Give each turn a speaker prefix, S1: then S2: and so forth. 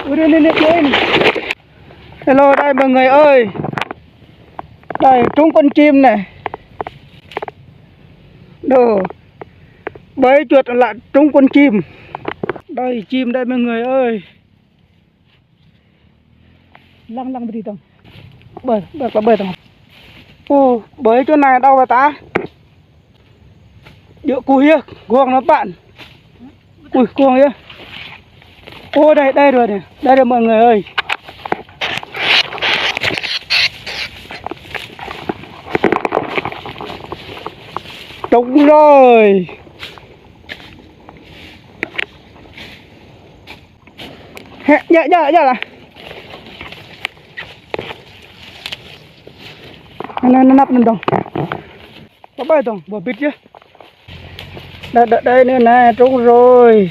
S1: Ui đây lên lên. Hello đây mọi người ơi. Đây trúng con chim này. Đồ. Bẫy chuột lại trúng con chim. Đây chim đây mọi người ơi. Lăng lăng đi tông. Bơi tông. Ô, bẫy chỗ này đâu rồi ta? Điệu cùi á, guồng nó bạn. Ui guồng á. Ô đây rồi nè, đây rồi mọi người ơi. Đúng rồi. Dạ là nó nắp lên đồng. Có bơi đồng, bỏ bít chứ. Đây nữa nè, trúng rồi.